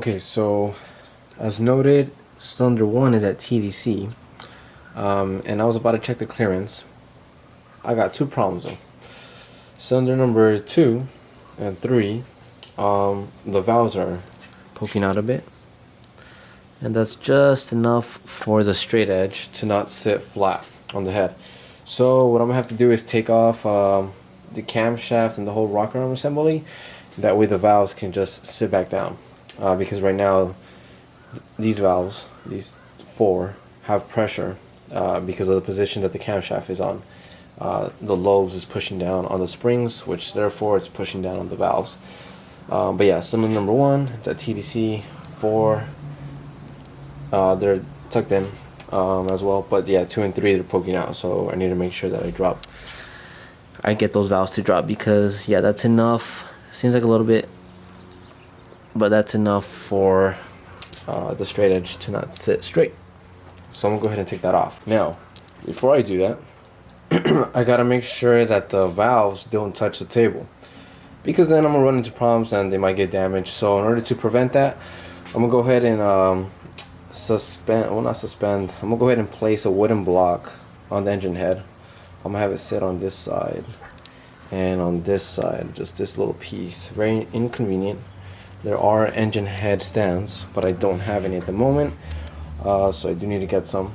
Okay, so as noted, cylinder 1 is at TDC, and I was about to check the clearance. I got two problems though. Cylinder number 2 and 3, the valves are poking out a bit, and that's just enough for the straight edge to not sit flat on the head. So what I'm gonna have to do is take off the camshaft and the whole rocker arm assembly. That way the valves can just sit back down, because right now these valves, these 4, have pressure because of the position that the camshaft is on. The lobes is pushing down on the springs, which therefore it's pushing down on the valves. But yeah, cylinder number 1, it's at TDC. 4, they're tucked in as well. But yeah, 2 and 3, they're poking out. So I need to make sure that I get those valves to drop, because yeah, that's enough. Seems like a little bit, but that's enough for the straight edge to not sit straight. So I'm gonna go ahead and take that off. Now, before I do that, I gotta make sure that the valves don't touch the table, because then I'm gonna run into problems and they might get damaged. So in order to prevent that, I'm gonna go ahead and I'm gonna go ahead and place a wooden block on the engine head. I'm gonna have it sit on this side and on this side, just this little piece. Very inconvenient. There are engine head stands, but I don't have any at the moment, so I do need to get some,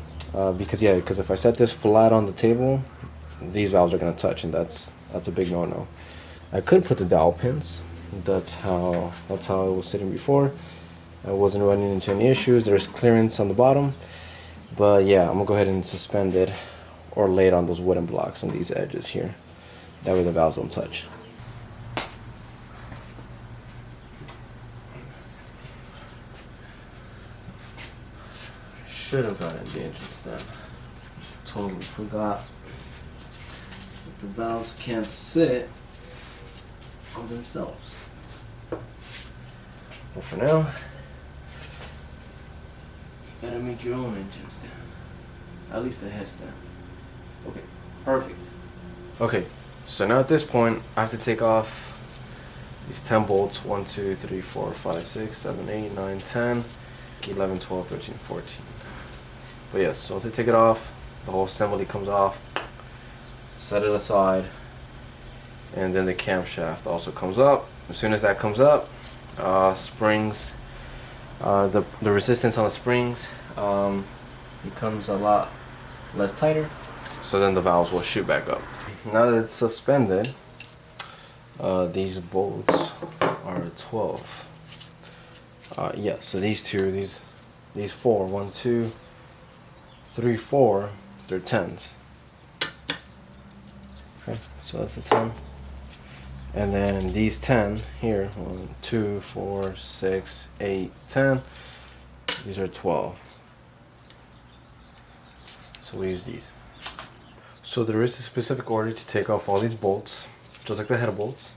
because if I set this flat on the table, these valves are going to touch, and that's a big no-no. I could put the dowel pins. That's how it was sitting before. I wasn't running into any issues. There's clearance on the bottom, but yeah, I'm gonna go ahead and suspend it or lay it on those wooden blocks on these edges here. That way the valves don't touch. Should have gotten the engine stand. Totally forgot that the valves can't sit on themselves. But for now, you gotta make your own engine stand. At least a head stand. Okay, perfect. Okay, so now at this point, I have to take off these 10 bolts. 1, 2, 3, 4, 5, 6, 7, 8, 9, 10, 11, 12, 13, 14. But yes, so to take it off, the whole assembly comes off, set it aside, and then the camshaft also comes up. As soon as that comes up, springs, the resistance on the springs becomes a lot less tighter, so then the valves will shoot back up. Now that it's suspended, these bolts are 12. Yeah, so these 4, 1, 2, 3, 4, they're 10s. Okay, so that's a 10. And then these 10 here, 1, 2, 4, 6, 8, 10, these are 12. So we use these. So there is a specific order to take off all these bolts, just like the head bolts.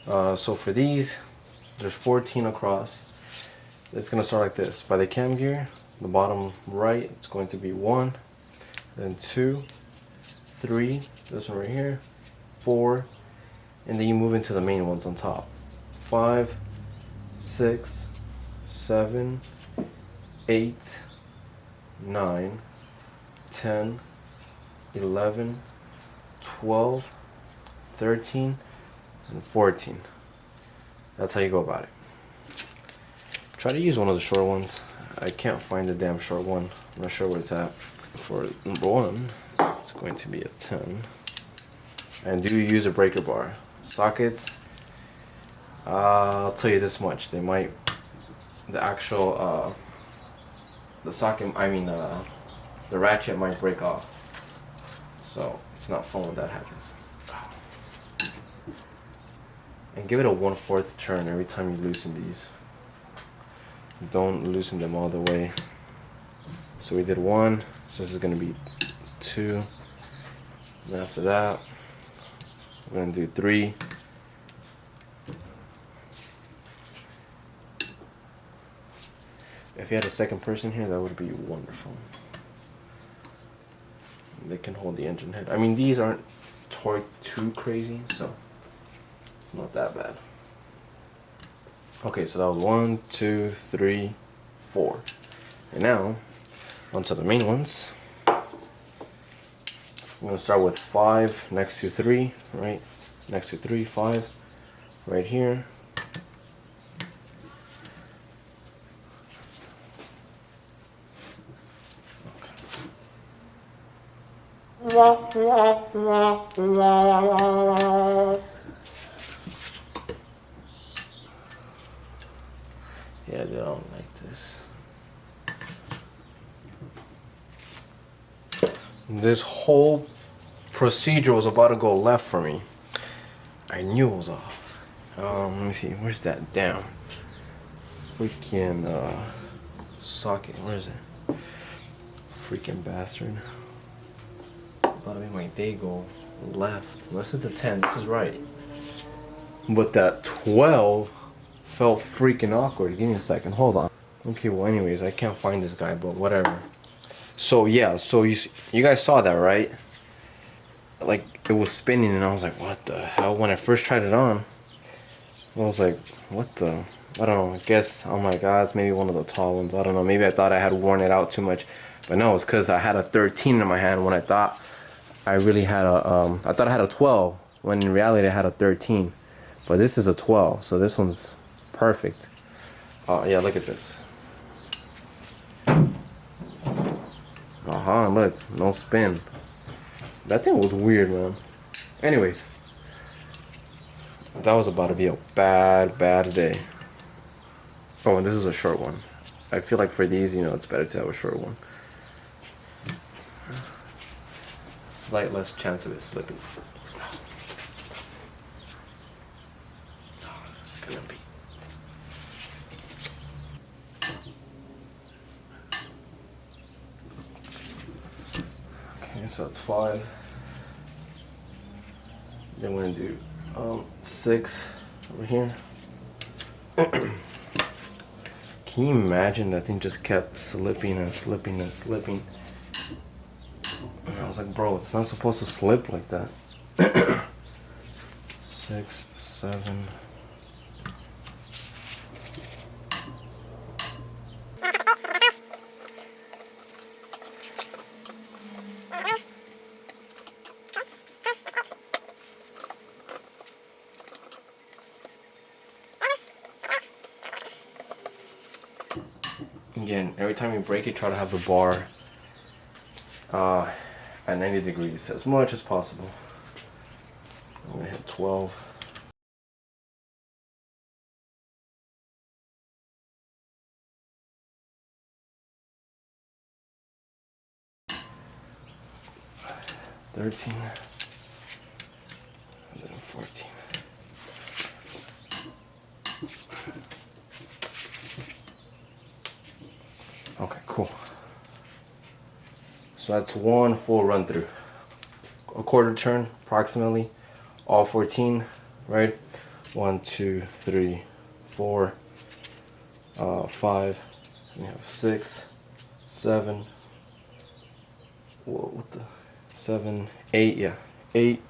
So for these, there's 14 across. It's gonna start like this. By the cam gear, the bottom right, it's going to be 1, then 2, 3, this one right here, 4, and then you move into the main ones on top. 5, 6, 7, 8, 9, 10, 11, 12, 13, and 14. That's how you go about it. Try to use one of the short ones. I can't find the damn short one. I'm not sure where it's at. For number 1, it's going to be a 10. And do use a breaker bar. Sockets, I'll tell you this much. They might, the actual, the ratchet might break off. So it's not fun when that happens. And give it a 1/4 turn every time you loosen these. Don't loosen them all the way. So we did 1, so this is going to be 2. And after that, we're going to do 3. If you had a second person here, that would be wonderful. They can hold the engine head. I mean, these aren't torqued too crazy, so it's not that bad. Okay, so that was 1, 2, 3, 4. And now, onto the main ones. I'm gonna start with 5 next to 3, right? Next to 3, 5, right here. Yeah, they don't like this. This whole procedure was about to go left for me. I knew it was off. Let me see. Where's that damn freaking socket? Where is it? Freaking bastard. About to make my day go left. This is the 10. This is right. But that 12 felt freaking awkward. Give me a second. Hold on. Okay, well, anyways, I can't find this guy, but whatever. So, yeah, so you guys saw that, right? Like, it was spinning, and I was like, what the hell? When I first tried it on, I was like, what the... I don't know. I guess, oh my god, it's maybe one of the tall ones. I don't know. Maybe I thought I had worn it out too much. But no, it's because I had a 13 in my hand when I thought I really had a... I thought I had a 12, when in reality I had a 13. But this is a 12, so this one's perfect. Yeah, look at this. Look, no spin. That thing was weird, man. Anyways, that was about to be a bad day. Oh, and this is a short one. I feel like for these, you know, it's better to have a short one. Slight less chance of it slipping. Oh, this is gonna be... Okay, so it's 5. Then we're gonna do 6 over here. Can you imagine that thing just kept slipping and slipping and slipping? And I was like, bro, it's not supposed to slip like that. 6, 7. Again, every time you break it, try to have the bar at 90 degrees as much as possible. I'm gonna hit 12. $13 and then $14. Okay, cool. So that's one full run through. A quarter turn, approximately. All 14, right? 1, 2, 3, 4, 5. We have 6, 7. Whoa, what the? 7, 8, yeah. 8.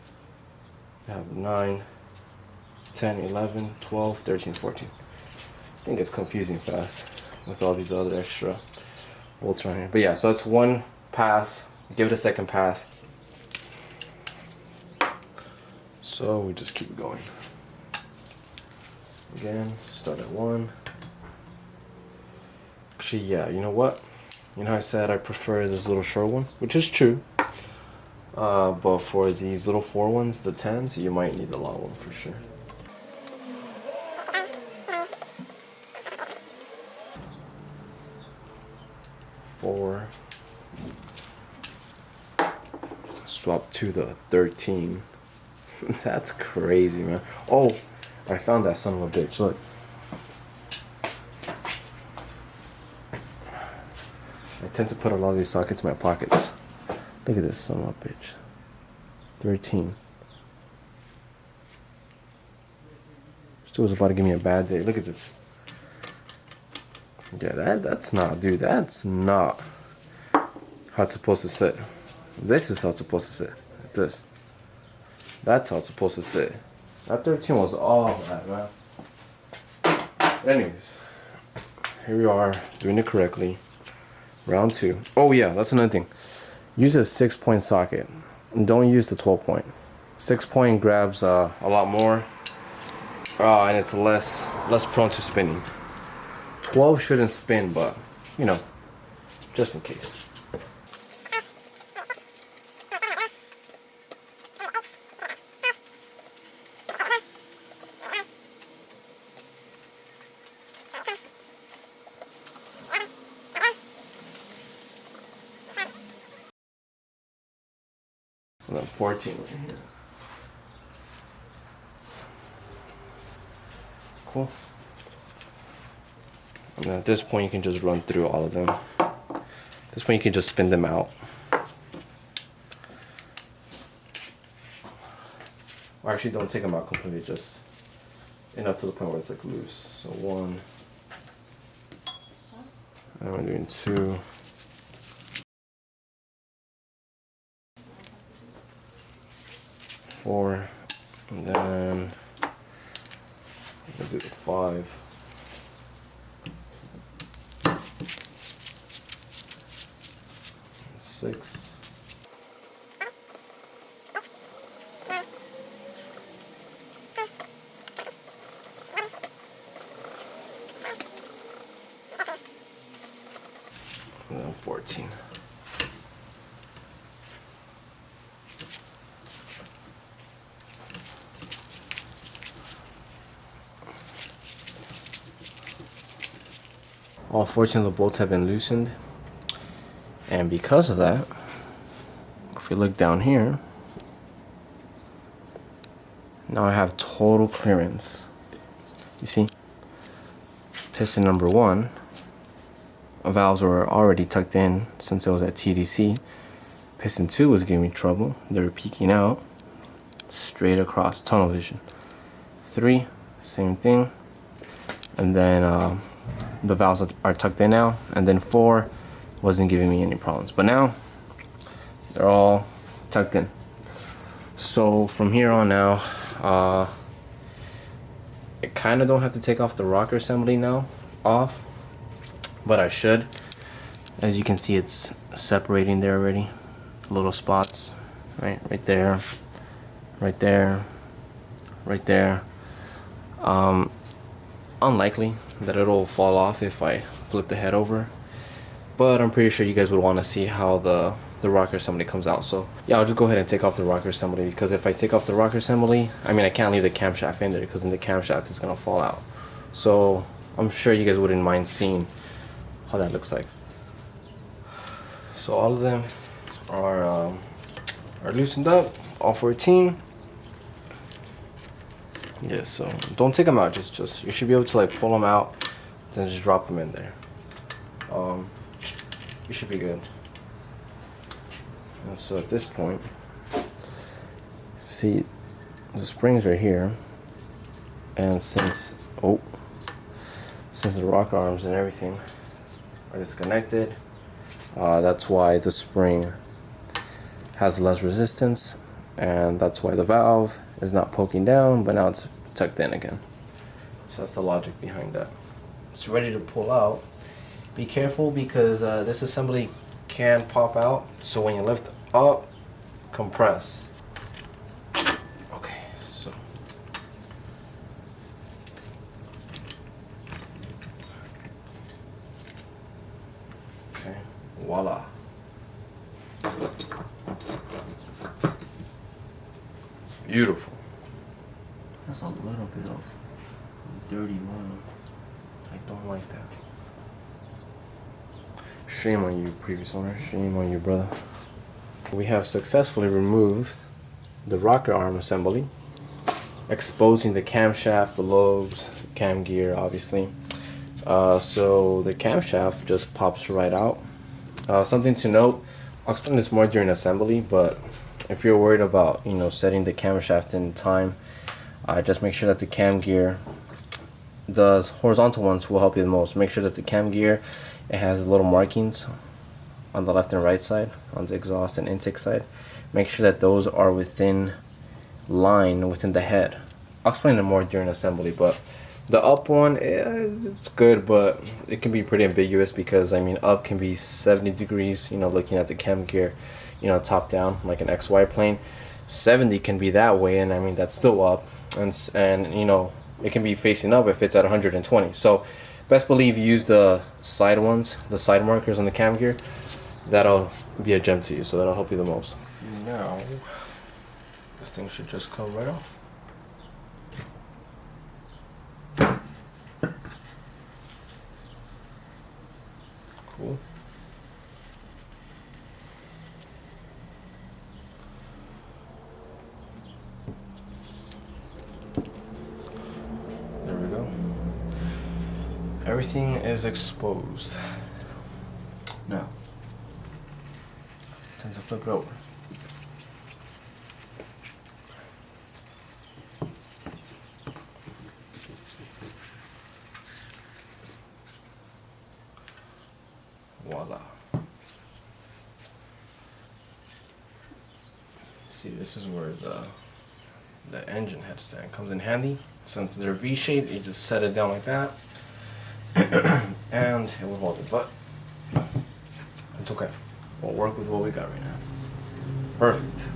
We have 9, 10, 11, 12, 13, 14. This thing gets confusing fast with all these other extra bolts around here. But yeah, so that's one pass. Give it a second pass. So we just keep going. Again, start at 1. Actually, yeah, you know what? You know how I said I prefer this little short one, which is true. But for these little 4 ones, the 10s, you might need the long one for sure. Four. Swap to the 13. That's crazy, man. Oh, I found that son of a bitch. Look. I tend to put a lot of these sockets in my pockets. Look at this son of a bitch. 13. Still was about to give me a bad day. Look at this. Yeah, that's not, dude. That's not how it's supposed to sit. This is how it's supposed to sit. Like this. That's how it's supposed to sit. That 13 was all bad, man. But anyways, here we are doing it correctly. Round 2. Oh yeah, that's another thing. Use a 6-point socket. Don't use the 12-point. 6-point grabs a lot more, and it's less prone to spinning. 12 shouldn't spin, but you know, just in case. And then 14 right here. Cool. And then at this point you can just run through all of them. At this point you can just spin them out. Or actually don't take them out completely, just enough to the point where it's like loose. So 1, and we're doing 2. 4, and then I'm gonna do 5. 6. And then 14. All 14 of the bolts have been loosened, and because of that, if we look down here, now I have total clearance. You see, piston number 1, valves were already tucked in since it was at TDC. Piston 2 was giving me trouble. They were peeking out straight across, tunnel vision. 3, same thing. And then the valves are tucked in now. And then 4 wasn't giving me any problems. But now they're all tucked in. So from here on now, I kind of don't have to take off the rocker assembly now off, but I should. As you can see, it's separating there already. Little spots, right there, right there, right there. Unlikely that it'll fall off if I flip the head over, but I'm pretty sure you guys would want to see how the rocker assembly comes out. So yeah, I'll just go ahead and take off the rocker assembly, because if I take off the rocker assembly, I mean, I can't leave the camshaft in there, because then the camshaft is gonna fall out. So I'm sure you guys wouldn't mind seeing how that looks like. So all of them are loosened up, all 14. Yeah, so don't take them out, just you should be able to like pull them out, then just drop them in there. You should be good. And so at this point, see, the springs are here, and since the rocker arms and everything are disconnected, that's why the spring has less resistance, and that's why the valve is not poking down, but now it's tucked in again. So that's the logic behind that. It's ready to pull out. Be careful, because this assembly can pop out, so when you lift up, compress. Okay, so okay, voila. Beautiful. That's a little bit of dirty oil. I don't like that. Shame on you, previous owner. Shame on you, brother. We have successfully removed the rocker arm assembly, exposing the camshaft, the lobes, cam gear, obviously. So the camshaft just pops right out. Something to note, I'll explain this more during assembly, but if you're worried about, you know, setting the camshaft in time, just make sure that the cam gear, the horizontal ones will help you the most. Make sure that the cam gear, it has little markings on the left and right side, on the exhaust and intake side. Make sure that those are within line, within the head. I'll explain it more during assembly, but The up one, it's good, but it can be pretty ambiguous because I mean, up can be 70 degrees. You know, looking at the cam gear, you know, top down like an XY plane. 70 can be that way, and I mean that's still up, and you know it can be facing up if it's at 120. So, best believe you use the side ones, the side markers on the cam gear. That'll be a gem to you, so that'll help you the most. Now, this thing should just come right off. Cool. There we go. Everything is exposed. Now, time to flip it over. Voila. See, this is where the engine headstand comes in handy. Since they're V-shaped, you just set it down like that, and it will hold it. But it's okay. We'll work with what we got right now. Perfect.